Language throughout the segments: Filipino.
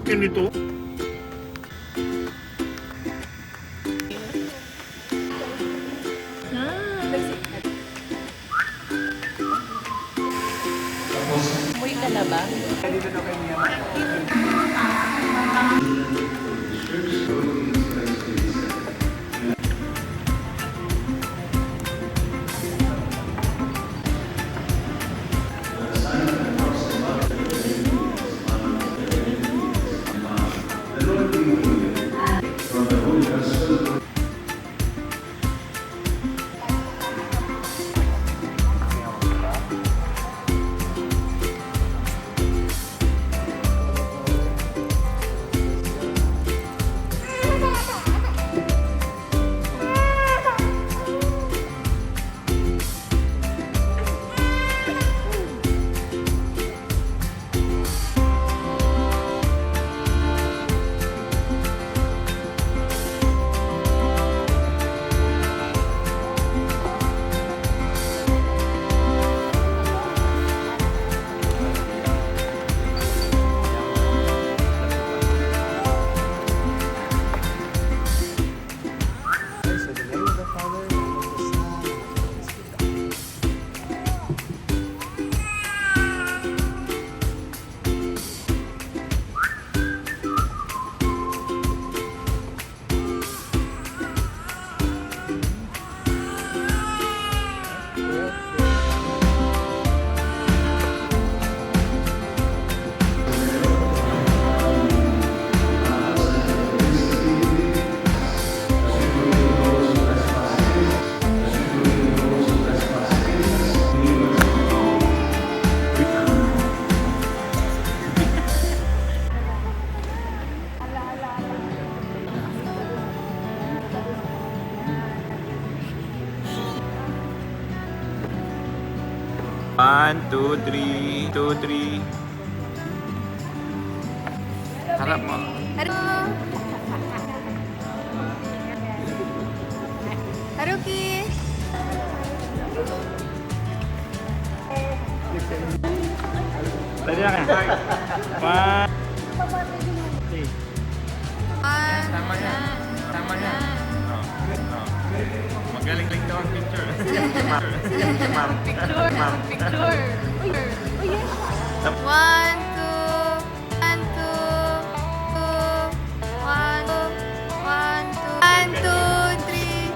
laki nito. Umuwi ka na ba? One, two, three, two, three. Harap mo. Haruki! Tadi na ka. One. Tama yan. Tama yan. Oh. Magaling-ling daw ang picture. Picture! One, two, one, two, three, one, two, three,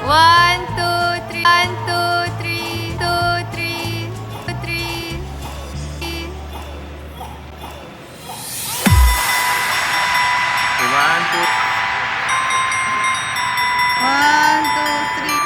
one, two, three, two, three, two, three. One, two. One, two, three.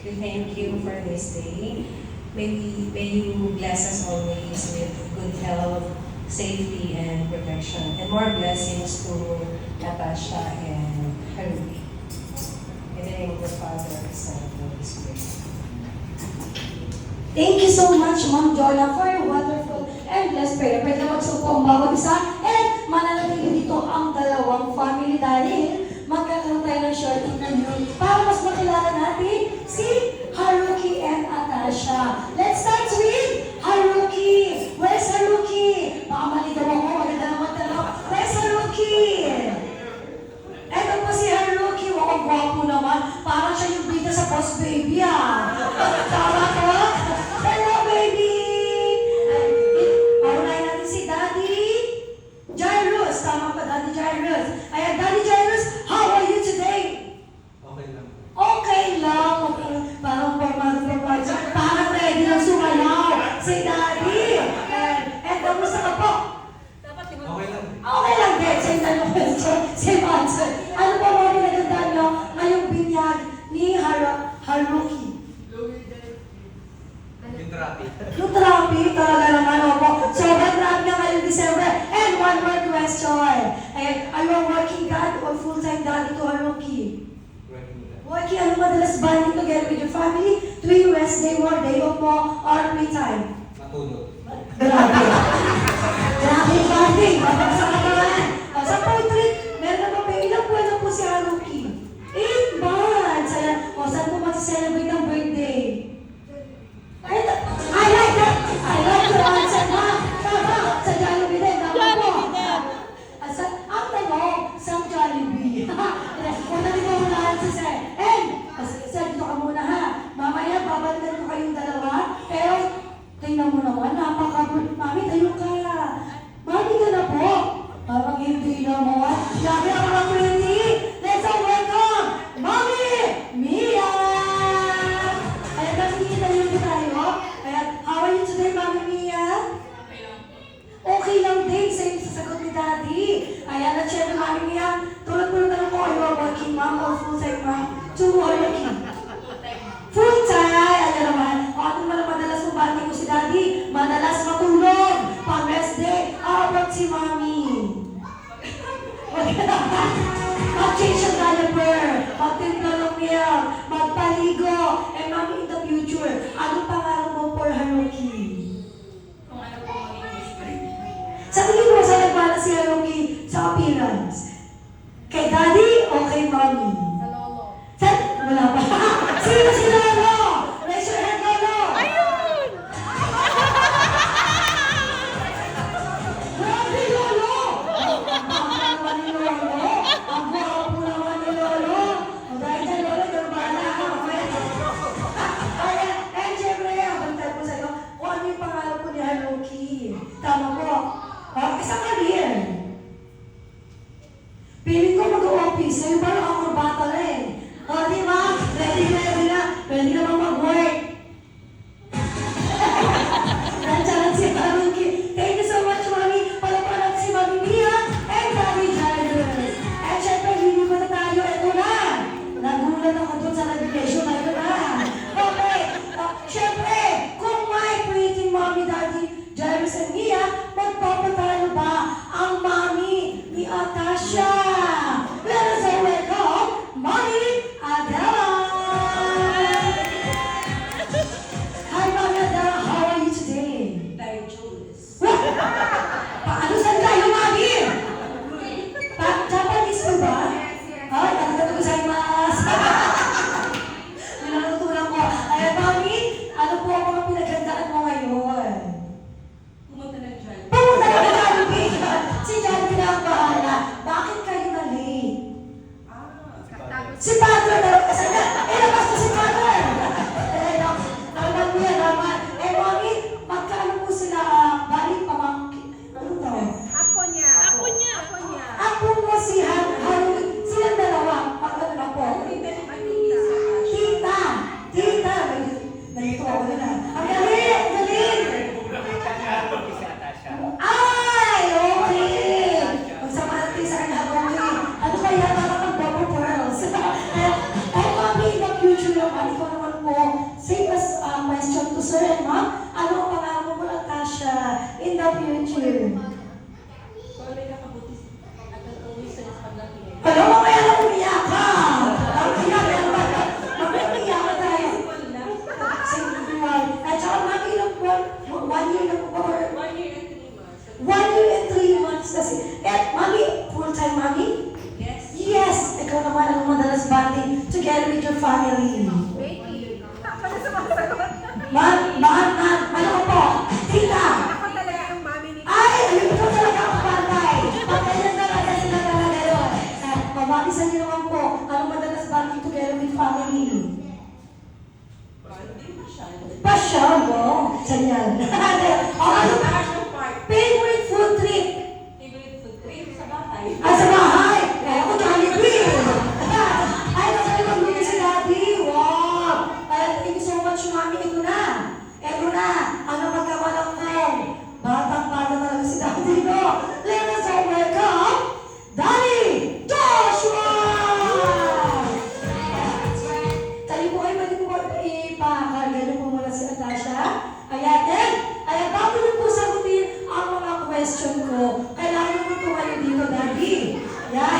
We thank you for this day. May you bless us always with good health, safety, and protection. And more blessings to Natasha and Haruki. In the name of the Father, the Son, and the Holy Spirit. Thank you so much, Ma'am Jola, for your wonderful and blessed prayer. Pwede na magsupo ang bawat isa. And mananatili dito ang dalawang family dahil magkakaroon tayo ng short interview para mas makilala natin si Haruki and Natasha. Let's start with Haruki. Where's Haruki? Baka maligaw ako, maganda naman tanong. Where's Haruki? Eto po si Haruki. Wow, gwapo naman. Parang siya yung bida sa Boss Baby, ah. Tama ko? Hello, baby! Paunahin natin si Daddy Jairus. Tama pa, Daddy Jairus. Ayan, Daddy Jairus, how are you today? Okay lang. Okay lang. Parang formal. Parang ready lang sumayaw. Si Daddy. And kamusta ka po? Okay lang. Okay lang din. Same tanong question. Same answer. Ano pa mga pinagandaan nyo ngayong binyag ni Haruki? Yung traffic. Yung traffic talaga naman ako. Sobrang traffic na ngayong December. And one more question. Ayan, are you a working dad or full-time daddy to Haruki? Working, ano madalas bonding together with your family? Tuwing rest day mo, day off mo, or free time? Matulog. Grabe. Grabe bonding. Babagsak ka naman. Sa poetry, meron na ba ba? Ilang buwan na po si Haruki? 8 months. Ayan, saan mo mag-celebrate ang birthday? I like that. I like your answer, ma. Tama. Sa Jollibee din. Tama po. Ang tanong, sa Jollibee. Kung nalito mo na answer, sir. And, sir, dito ka muna, ha. Mamaya, babalikan ko kayong dalawa. Pero, tingnan mo naman, napaka-good. Mami, tayo ka. Mami ka na po. Parang hindi naman. Grabe ang mga pretty. Let's all welcome, Mami Mia! Ayan, kasi interview tayo. Ayan, how are you today, Mami Mia? Okay lang din, same sa sagot ni Daddy. Ayan, at syempre, Mami Mia, tulad po na ko, are you a working mom or full-time mom? To working. Full-time! Ayan naman. O, ano naman madalas mabati ko si Daddy? Madalas matulog. Pag rest day, how about si Mami? Mag-change ang diaper, magtimpla ng milk, magpaligo, and Mami, in the future, anong pangarap mo for Haruki? Kung ano po maging friend. Sa tingin mo, saan nagpala si Haruki sa appearance? Kay Daddy o kay Mami? Sa lolo. Wala pa. Sino si Lolo? Raise your hand, Lolo! Ayun! Grabe, Lolo! Ang baka naman ni Lolo. Ang gwapo naman ni Lolo. O dahil dyan, Lolo, ikaw bahala ka. Ayan, and syempre, cheer. Pero mamaya na umiyak ka! Umiyak ka ba? Mamaya umiyak ka tayo. At saka mami, ilang buwan? 1 year na po ba? 1 year and 3 months kasi. Eh, mami, full-time mami? Yes! Ikaw naman ang madalas bonding together with your family. Ano ko po? Tita! Ay! Ayun ko talaga ang bagay! Pagkayan talaga sila talaga yun. Mami, sa inyo naman po, anong madalas bonding together with family? Pasyal mo? Saan yan? O ano? Favorite food trip? Sa bahay! Kaya ako Jollibee! Ay, nasa naman si Daddy! Wow! Thank you so much, Mami. Ito na! Ang napagkamalang ko! Batang-bata talaga si Daddy, no? Let us all welcome Daddy Joshua! Tayo po kayo, pwede po ipakarga po muna si Natasha. Ayan, ayan, bago niyo po sagutin ang mga question ko, kailangan mo po kayo dito, Daddy. Ayan,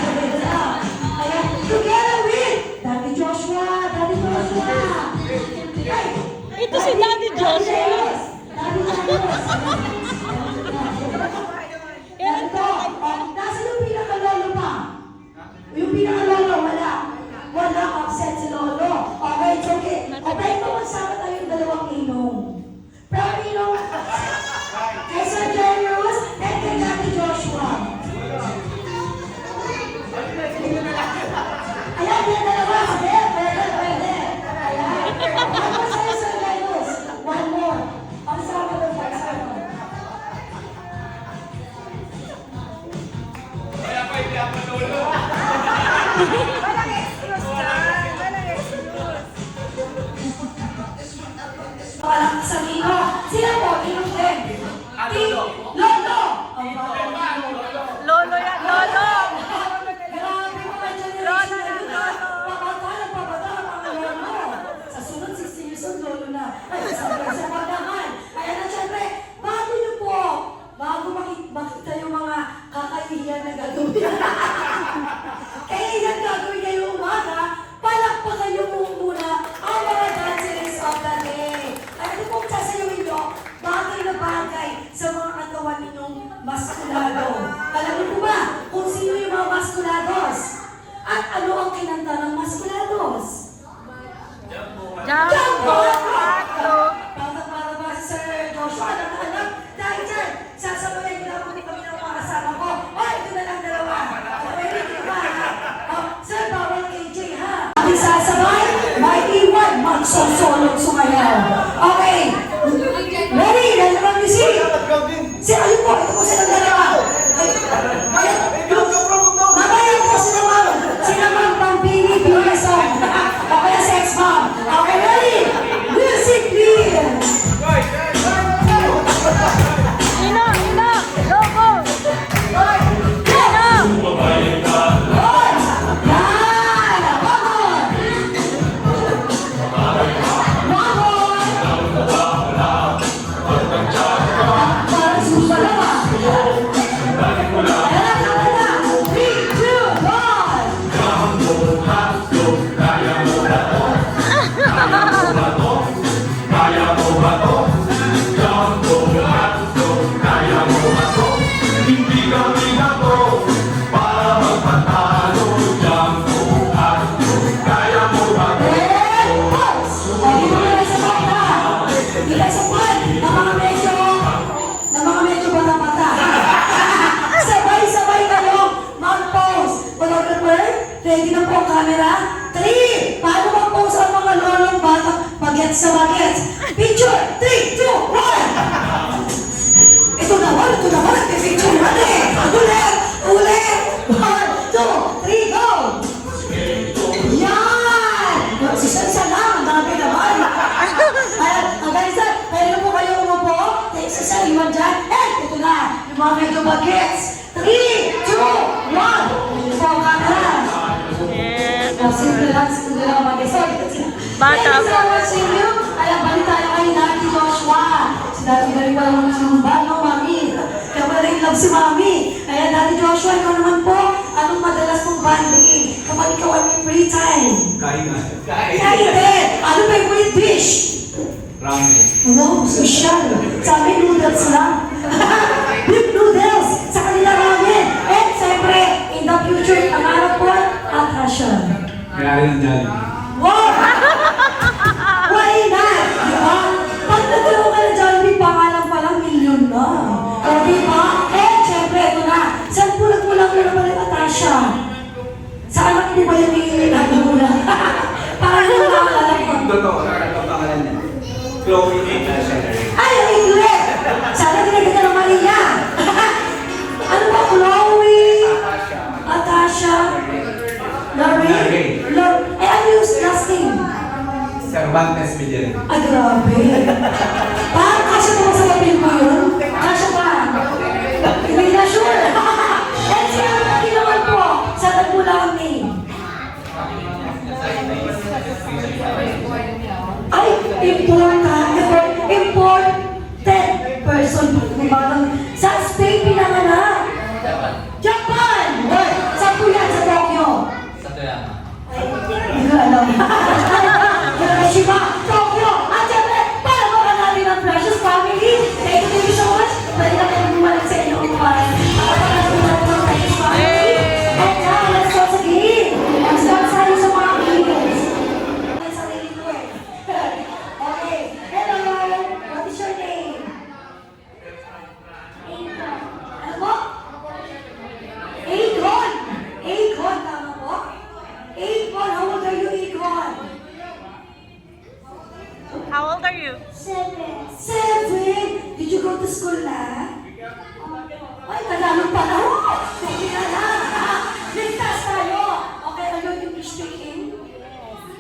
together with Daddy Joshua. Ito si Daddy Joshua. Daddy Joshua. Ganito, nasa yung pinaka-lolo pa? Yung pinaka-lolo, wala. Wala, upset si Lolo. Okay, it's okay. Okay, ito magsama tayo yung dalawang inong. Pero inong, kay Sir Jairus and kay Daddy Joshua. Ayan, yung dalawa. Pwede. Ayan. One more sa'yo, Sir Jairus. One more. Ang sama ng pagsama. Walang kasamiho. Sila po, inong din. Lolo! Lolo yan, Lolo! Grabe mga generation na yun. Papata ang mga lolo. Sa sunod, 16 years old, lolo na. Ay, sabi sa pagdaman. Ayan na, syempre, bago nyo po, bago makita yung mga kakahiyan na gagawin. Kaya yan gagawin ngayong umaga, palakpakan nyo muna ang mga dances of the day. At ito pong sasayawin nyo, bagay na bagay sa mga katawan ninyong maskulado. Alam niyo po ba kung sino yung mga maskulados? At ano ang kinanta ng maskulados? Jumbo! Para ba si Sir Joshua nakahanap? Dahil dyan, sasabayan ko na kami ng mga kasama ko. Ay, ito na lang dalawa. Ready ka ba? Sir, bawal KJ ha? Ang sasabay, may iwan, magsosolong sumayaw. Okay. Ready? Dalawang music. Ayun po, ito po silang dalawa. Ayun. Mamaya po sila Ma'am Pampini, BSO. Okay, sex bomb. Okay, ready? Music, please. Ina! Go, go! Ready na po ang camera? 3! Paano mag-pose ang mga lolong bata bagets sa bagets? Picture! 3, 2, 1! Ito naman, nagpipicture naman eh! Ulit! 1, 2, 3, go! Yan! Si Sansa lang, ang dami naman! Organizan, pwede na po kayo umupo? Take sa saliwan dyan. Ito na, yung mga medyo bagets. 3, 2, 1! Ito po ang camera. Simple lang mag-isip. Bata. Thank you so much sa inyo. Alam, balik tayo kay Daddy Joshua. Si Daddy galing pa lang ng sumba, no, mami? Kaya na in love si Mami. Ayan, Daddy Joshua, ikaw naman po, anong madalas mong bonding kapag ikaw ay may free time? Kain na. Kain din! Ano ba yung favorite dish? Ramen. Wow, social. Sabi noodles lang. Beef noodles sa kanila ramen. And siyempre, in the future, pangarap ko, attraction. Kaya rin ang Jollibee. Wow! Why not? Diba? Pag nagkaroon ka ng Jollibee, pangalan pa lang, milyon na. O diba? Eh, siyempre, ito na. Saan po nagmulang na naman yung Atasha? Sa anak niyo ba yung nagmulang? Parang yung nakakalala ko. Totoo. Ang pangalan niya. Chloe Natasha. Ay, ang Ingles! Sana dinagdagan ng Maria. Ano ba? Chloe? Atasha? Lorraine? Eh, ano yung last name? Cervantes Villar. Ay, grabe. Parang kasya naman sa papel ko yun. Kasya pa. Hindi na sure. And sino ang ginawan po sa nagmula ang name? Ay, important person. Sa Spain pinanganak. Japan! Hoy, saan po yan? Sa Tokyo? Sa Toyama. Ay, hindi ko alam. Hiroshima, Tokyo, at syempre, para mga natin ang Precious Family. Thank you so much. Pwede na kayo bumalik sa inyong upahan. Para natin ang Precious Family. And now, let's go sa game. Let's go tayo sa mga kids. Ang sarili ko eh. Okay. Hello. What is your name? Ano po? Akon. Akon, tama po? Akon, how old are you, Akon? How old are you? 7? Did you go to school na? Ay, Tagalog pa na. Sige na lang. Ligtas tayo. Okay, are you English speaking?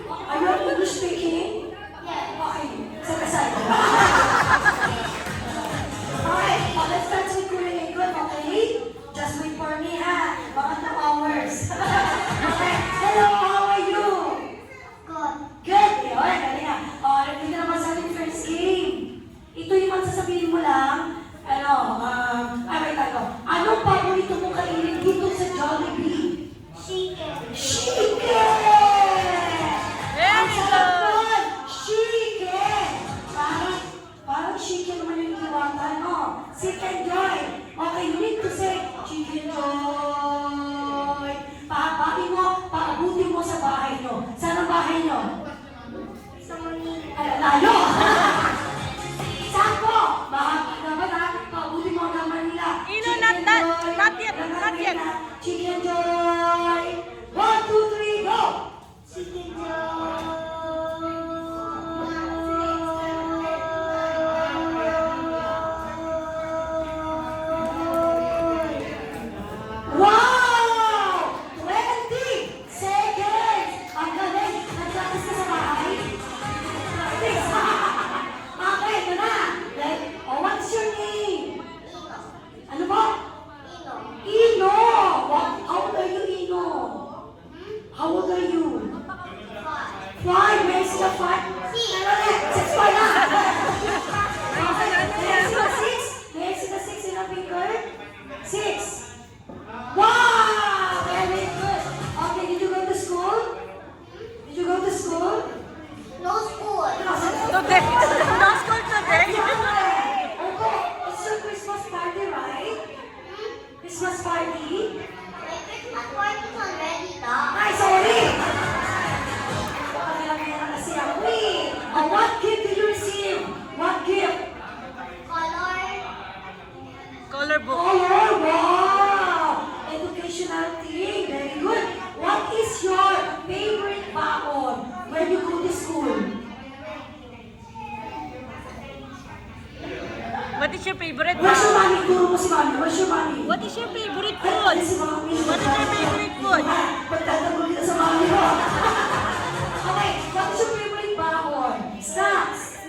Are you English speaking? Okay, sagasay. Okay, let's start with Kuya Akon, okay? Just wait for me, ha? Mga 2 hours. Okay, hello, how are you? Good. Yun, galing ah. O, nandito naman sa ating first game. Ito yung magsasabihin mo lang, wait, anong paborito mo kainin dito sa Jollibee? Chicken! Ang sarap nun! Chicken! Parang chicken naman yung iwata, no? Chicken Joy! Okay, you need to say, Chicken Joy! Paabati mo, paabuti mo sa bahay nyo. Saan ang bahay nyo? Ay, layo! Saan po? Dapat ha? Paabuti mo hanggang Manila. Ino, Chicken not Joy! yet, not yet. Chicken Joy! 1, 2, 3, go! Chicken Joy! Wow! 20 seconds! Ang galing! Naglakas ka sa bahay? Okay, ito na! What's your name? Ano ba? Ino! How old are you, Ino? How old are you? 5. May sila 5? Ano na? 6 pa na! May sila 6? May sila 6 in a finger? 6! Wow! Very good. Okay, did you go to school? Did you go to school? No school. Today. No school today. Okay, it's your Christmas party, right? Christmas party? My Christmas party is already done. Ay, sorry! Pagkakalaman kasi ako eh. What gift did you receive? What gift? Color. Color book. Color, wow! Educational thing, very good. What is your favorite baon when you go to school? What is your favorite Where's your food? mommy? Turo mo si mommy. Where's your mommy? What is your favorite Ay, food? si mommy. What is your favorite food? Pagtatanggol kita sa mommy mo. Okay, what is your favorite baon? Snacks.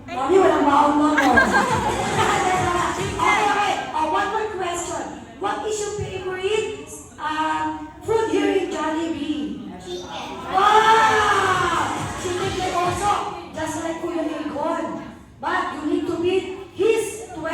Mommy, walang baon mo. Okay. One more question. What is your favorite food here in Jollibee? Chicken. Wow! Chicken leg also, just like Kuya Akon. But you need to beat his 20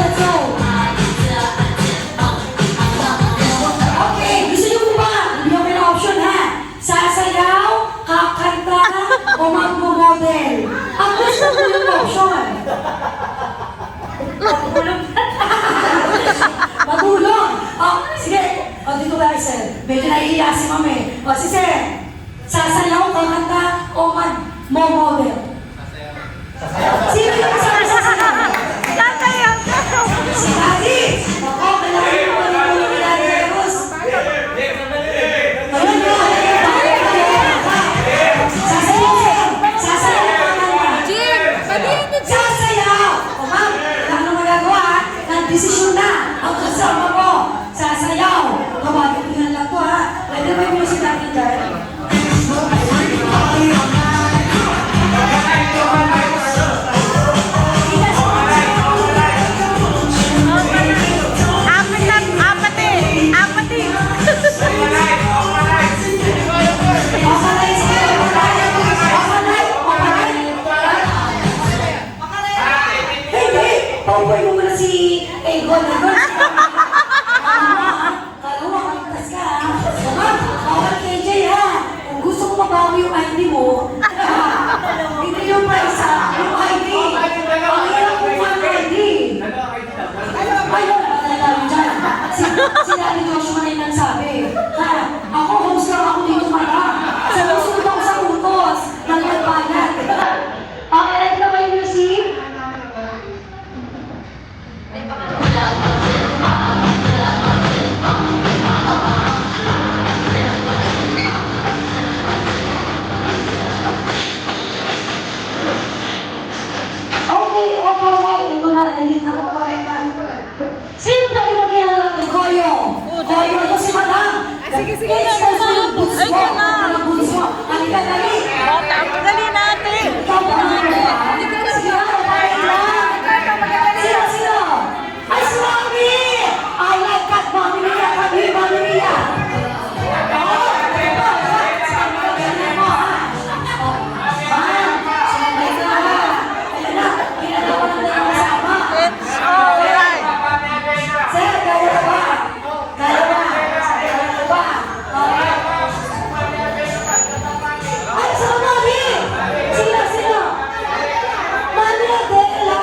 let's go. Okay, gusto niyo po ba? Hindi ako may option ha. Sasayaw, kakanta, o magmo-model. Ang gusto ko yung option. Matulong. Oh, sige. O, dito ba, Sir? Medyo naiiya si Mami. O, si Sir. Sasayaw, kakanta, o magmo-model. Sino yung sasayaw? Sasayaw ka! Si Daddy! Ako, kailangan mo lang yung Daddy Eros. Ayun mo, sasayaw! Sasayaw ka kanta. Jim! Sabihin mo, Jim! Sasayaw! O ma'am, wala nang magagawa. Nag-desisyon na ang kasama mo. Sasayaw! Kabagay lang to ha. Pwede ba yung music natin dyan? Paupoy mo muna si Egon. Kala mo, kaligtas ka ha. Ma'am, bawal KJ ha. Kung gusto mo mabawi yung ID mo, hindi yung price ha, yung ID. Ang hirap mo yung ID. Ayun, patalamin dyan. Si Daddy Joshua na yung nagsabi. Ha, ako, host lang ako dito mara. Sa susunod ako sa utos ng nagbayad. Okay, ready na ba yung music? Sino tayo mag-ialala ng Koyo? Koyo, ito si Madam. Sige, sige. Ay, ka na. Halika, dali. Bata, dali natin! Ikaw ba naman? Sige na, kapatid lang. Sino? Ay, si Mami! I like that, Mami Mia. Mami Mia. Oo, diba? Sabi ko, ganyan mo, ha? Oh, ma'am, sumabay ka na, ha? Ayan na, pinagawa na ng kasama. It's alright! Sir, kaya na ba? Kaya na? Kaya na ba? Ay, sino Mami? Sino? Mami Adela!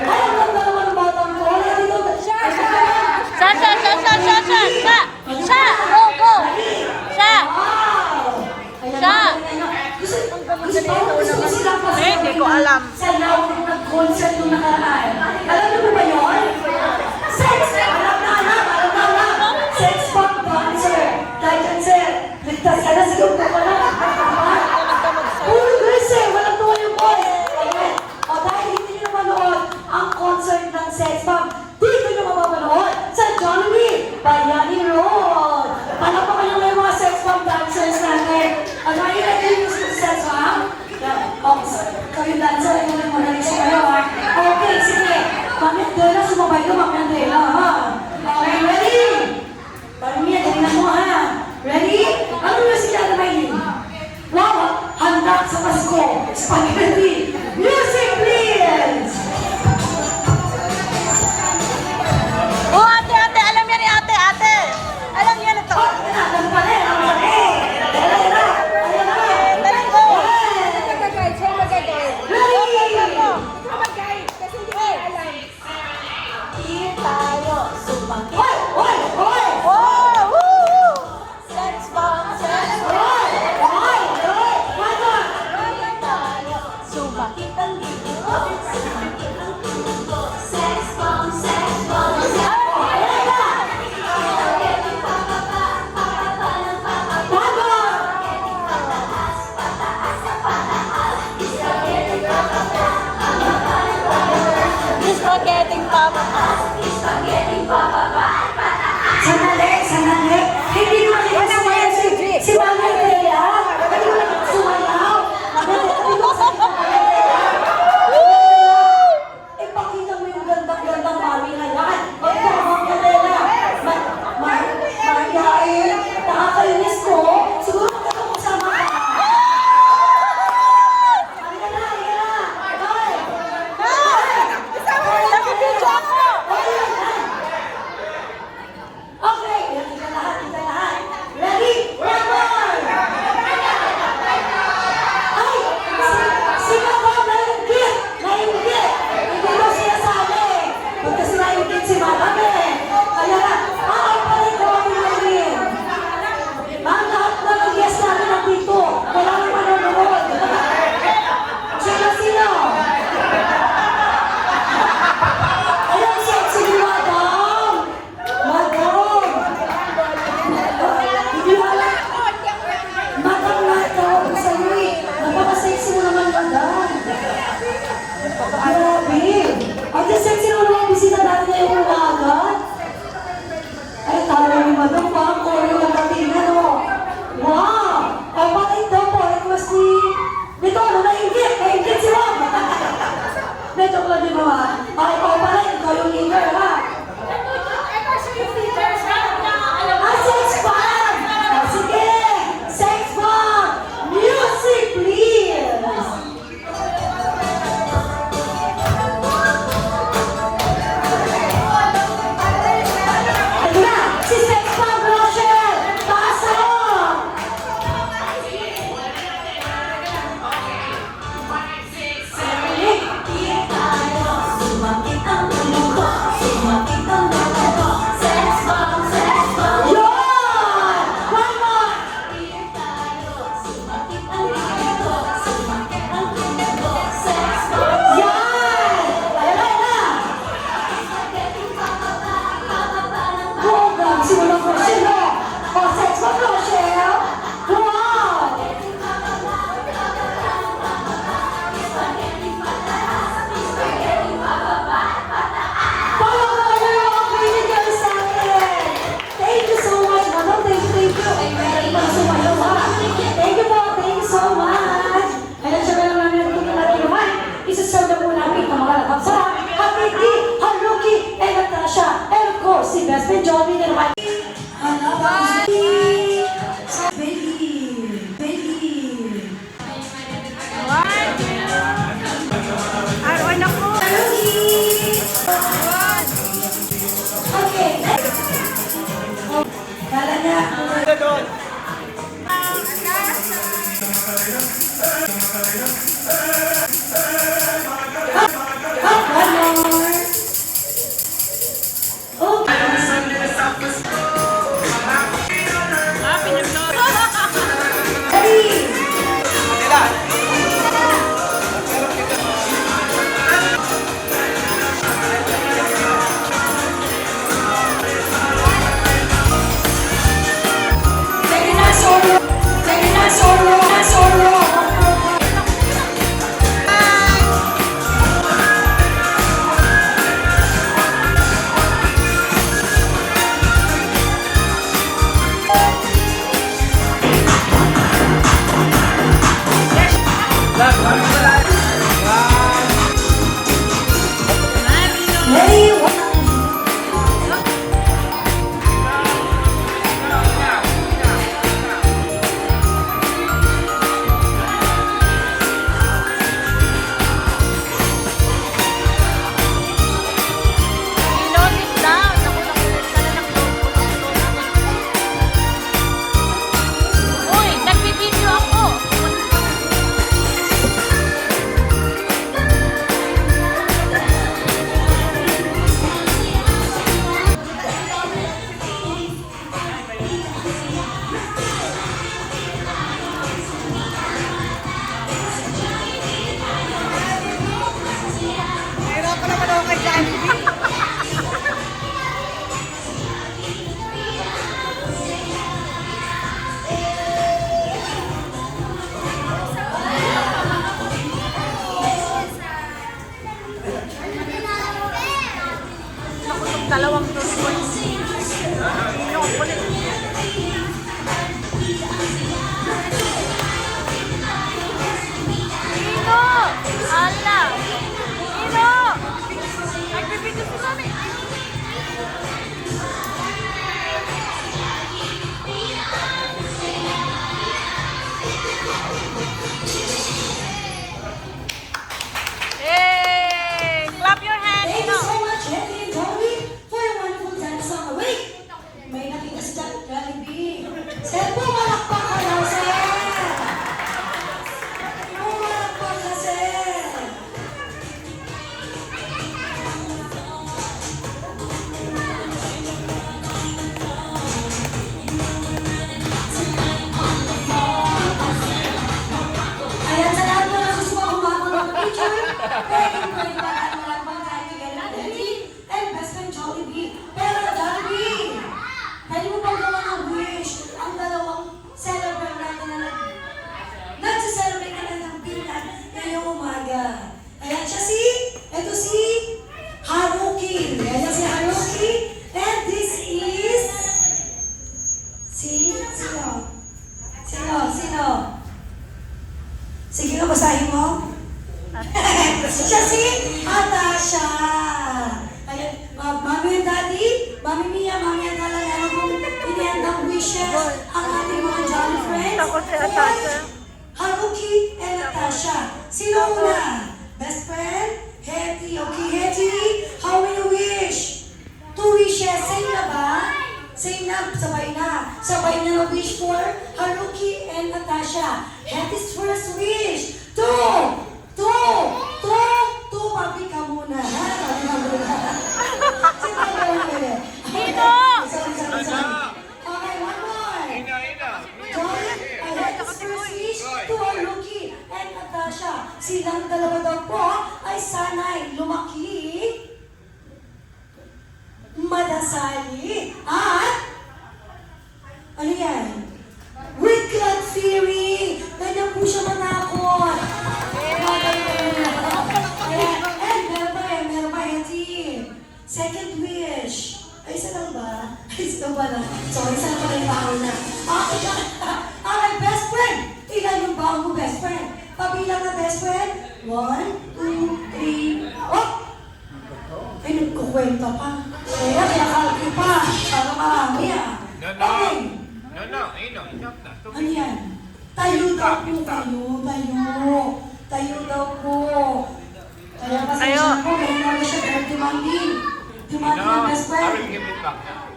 Ay, ang ganda naman ng batang ko. Ay, dito. Sa! Go, go! Sa! Wow! Siya! Gusto sila pa Eh, hindi ko alam. Sa lawak ng concert nung nakaraan. Alam niyo ba yun? Sex! Alam na. Sex pop dancer. Dahil dyan, sir. Ligtas ka na, siguro ka na. Puro girls, sir. Walang tuwa yung boys. Ayan. O dahil hindi niyo manood ang concert ng sex pop, dito niyo mapapanood sa Jollibee, Bayani Road. Palapakan niyo yung mga sex pop dancers natin. Ano ay ready yung sex pop? Oh, kayo dancer, ay muna magaling siya kayo, ha? Okay, sige. Mami Adela, sumabay ka, Mami Adela, ha? Okay, ready? Mami Mia, galingan mo, ha? Ready? Ano yung siya na may wow, handa sa Pasko. Spaghetti. Music, please! Oh, ate! Alam yan ni ate! Alam yan ito! Oh, alam pa rin. Ayan na. Dali, go! Hoy! Oh! Woo! Sex bomb! Spaghetti papa! Sandali. Hindi mo naman sumayaw si Mami Adela. Hindi mo naman sumayaw. Ipakita mo yung gandang-gandang Mami na yan. Huwag ka, Mami Adela. Mahihain. Nakakainis ko. Siguro magkakaw kasama ka. Halika na. Hoy! dalawang tuloy. Yung kulit. Ino! Ala! Ino! Nagbibigay si Mami. Hey! Clap your hands, Thank you Ino! so much, Hetty and Joey, for your wonderful dance song. Wait! May nakita si Jollibee. Sir, pumalakpak ka daw, sir! Pumalakpak ka, sir! Ayan, sa lahat mo na gusto mo humabol ng picture, pwede mo rin pataan mo lang bang tayo together, Hetty and best friend Jollibee. Pero Jollibee, pwede mo bang gawa ng wish ang dalawang celebrant natin na nagsa-celebrate ka na ng bilan ngayong umaga. Ayan siya ito si Haruki. Ayan si Haruki. And this is, sino? Sige nga, basahin mo. Siya si Natasha. Ayan, Mami and Daddy, Mami Mia, Mami and Dala, kung inihandang wishes ang ating mga Jolly friends. Takot si Natasha. Haruki and Natasha. Sino una? Best friend? Hetty. Okay, Hetty, how many wish? 2 wishes. Same na ba? Same na, sabay na. Sabay na na wish for Haruki and Natasha. Hetty's first wish. 2! Papi ka muna, ha? Papi ka muna. Sige, okay. Ino! Sorry. Okay, one more. Joy, I had his first wish to Haruki and Natasha. Silang dalawa daw po ay sana'y lumaki, madasali, at ano yan? With God fearing. Ganyan po siya manakot. And meron pa, Hetty. Second wish. Ay, isa lang ba? Ay, isa lang ba na? Sorry, isa lang pala yung baon na. Okay, best friend. Ilan yung baon mo, best friend? Pabilang na, best friend. 1, 2, 3. Oh! Ay, nagkukwenta pa. Kaya kalki pa. Para marami ah. Okay. Enough na. Ano yan? Tayo daw po kayo. Tayo daw po. Kaya pasensya na po, kaya namin siya pero demanding. Demanding ang best friend. give it back na.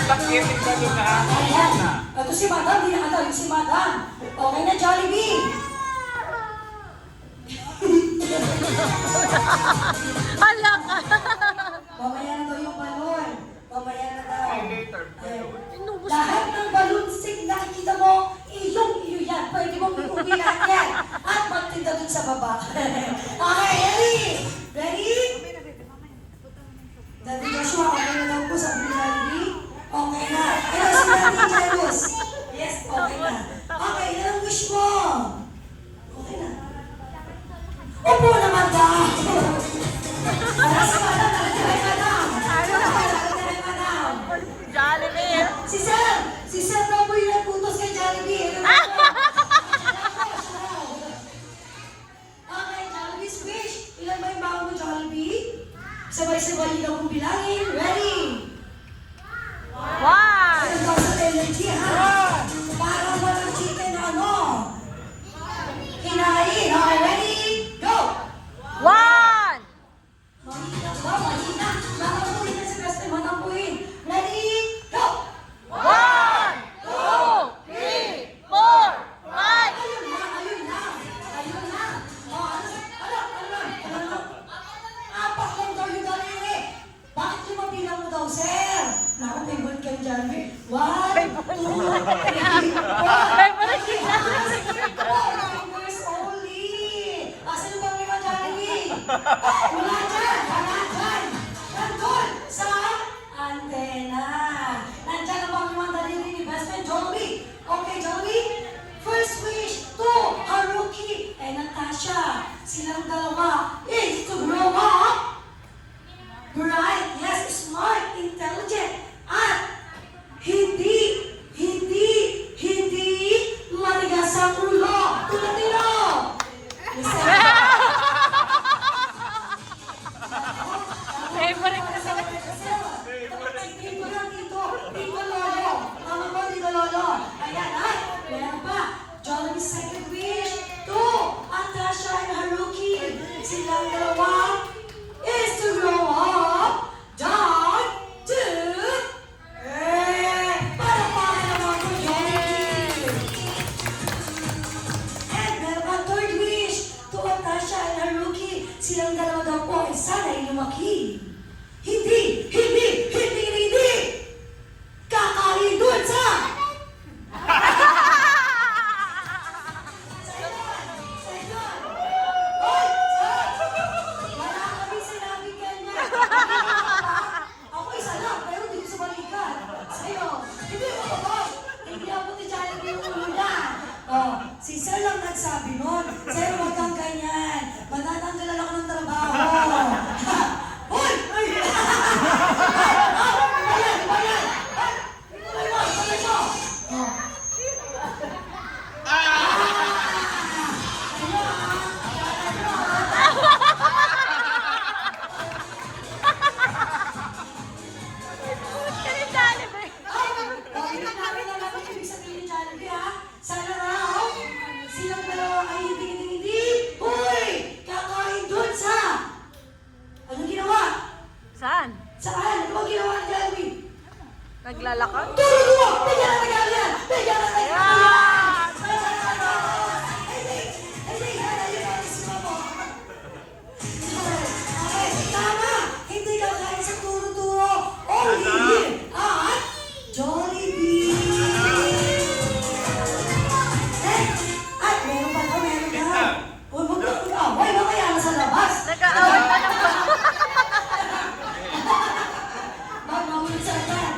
Stop giving ka doon na. Ayan. Ito si Madam, di nakatawag si Madam. Okay na, Jollibee. Hala ka! Mamaya na daw yung balon. Mamaya na daw. Later. Ayan. Lahat ng balloon stick nakikita mo, iyo yan. Pwede mong iubilan yan. At magtinda dun sa baba. Okay, ready? Daddy Joshua, okay na daw po sa Jollibee? Okay na. Ano si Daddy Jairus? Yes, okay na. Okay, yan ang wish mo. Okay na. Upo naman daw. Para si Madam, nakatibay Madam. Nakatibay Madam. Jollibee! Si Sir daw po yung nagputos kay Jollibee. Okay, Jollibee's wish. Ilan ba yung bago mo, Jollibee? Sabay-sabay yun akong bilangin. Ready? One! Ano daw sa energy, ha? Para walang chicken na ano? Hinahin. Okay, ready? Go! One! Mahina ba? Mahina. Makampuhin na si Best Friend. Makampuhin. Ready? Go! One! Two! Three! Four! Five! Ayun na. Oh, ano? Apat lang daw yung daliri. Bakit lumabilang mo daw, sir? Naku, favorite ka dyan. 1, 2, 3, 4. Favorite kita! 4 fingers only. Asan yung bang lima, Jollibee? Wala dyan. Nandun sa antena. Nandyan ang bang limang daliri ni Best Friend Jollibee. Okay, Jollibee? First wish to Haruki and Natasha. Silang dalawa is to grow up bright Tito Lolo. Tama mo, Tito Lolo. Ayan, ay, meron pa. Jollibee's second wish to Natasha and Haruki. Silang dalawa is to grow up, down to, para naman ko, Jollibee. And meron pa third wish to Natasha and Haruki. Silang dalawa daw po ay sana'y lumaki. Hindi kakain doon sa wala kami sinabi ganyan. Ako isa lang, pero hindi ko sa balikan. Sa'yo, hindi mo ako. Hindi ako ni Jollibee yung ulunan. Oh, si Sir lang nagsabi nun. Sir, huwag kang ganyan. Matatanggalan ako ng trabaho. Hoy! Ay! Bayan! Sana raw, silang dalawa ay hindi. Hoy! Kakain doon sa... Anong ginawa? Saan? Saan? Ano ba ginawa ng Jollibee? Naglalakad? Turo! Bigyan na yan! Bigyan na yan! Hindi! Yan ang isip mo. Okay, tama! Hindi ka kain sa turo-turo. Only at Jollibee! At meron pa. Huwag mag-away na kaya nasa labas. Nag-aaway pa ng Magmahulog sa akin.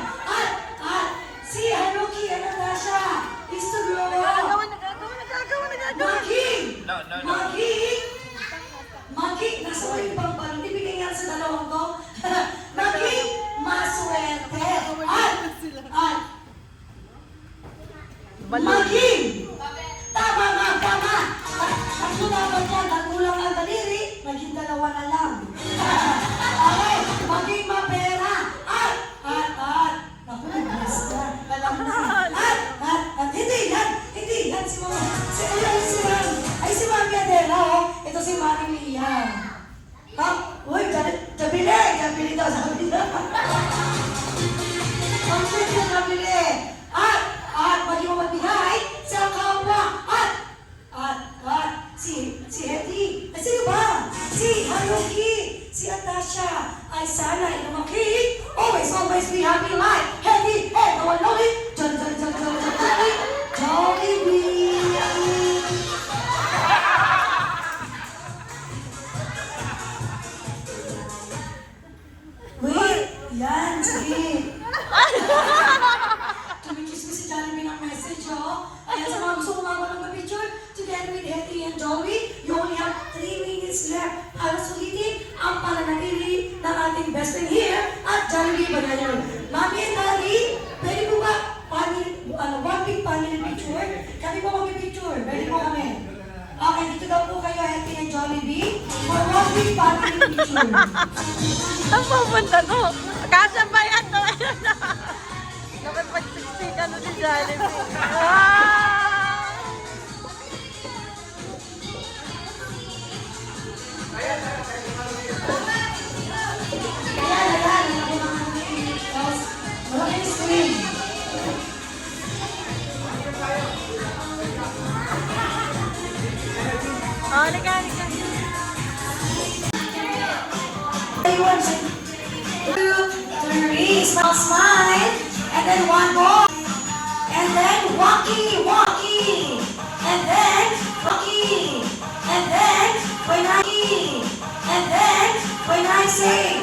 At si Haruki and Natasha is to grow up. Maging! Nasa ulit pang balon. Ibigay nga sa dalawang to. Maging maswerte. At maging! Tama. At lumaban yan, nagkulang ang daliri, naging dalawa na lang. Okay, maging mapera. At, naku, nagbilis na. Alam na. At, hindi yan, si Mama. Si Mami Adela, oh. Ito si Mami Mia. Ha? Uy, jabili daw, sabi na. Ang sweet yung nabili. At, maging mamabigay sa kapwa. At, si Hetty. Ay, sino ba? Si Haruki. Si Natasha. Ay, sana ay lumaki. Always be happy life. Hetty, no one know it. Jollibee. Wait, yan, sige. Tumikis ko si Jollibee ng message, oh. Ayan, sa mga gusto kumama ng picture, together with Hetty and Joey, you only have 3 minutes left para sulitin ang pananatili ng ating best friend here at Jollibee Banana. Mami and Daddy, pwede po ba one big family picture? Kami po mag-picture. Pwede po kami. Okay, dito daw po kayo, Hetty and Jollibee, for one big family picture. Ang pupunta to. Kasabay ato. Dapat pag-siksikan mo si Jollibee. Malaking screen. Oh, liga. One, 2, 3, smile, and then one more, and then walkie, and then walkie, and then when I say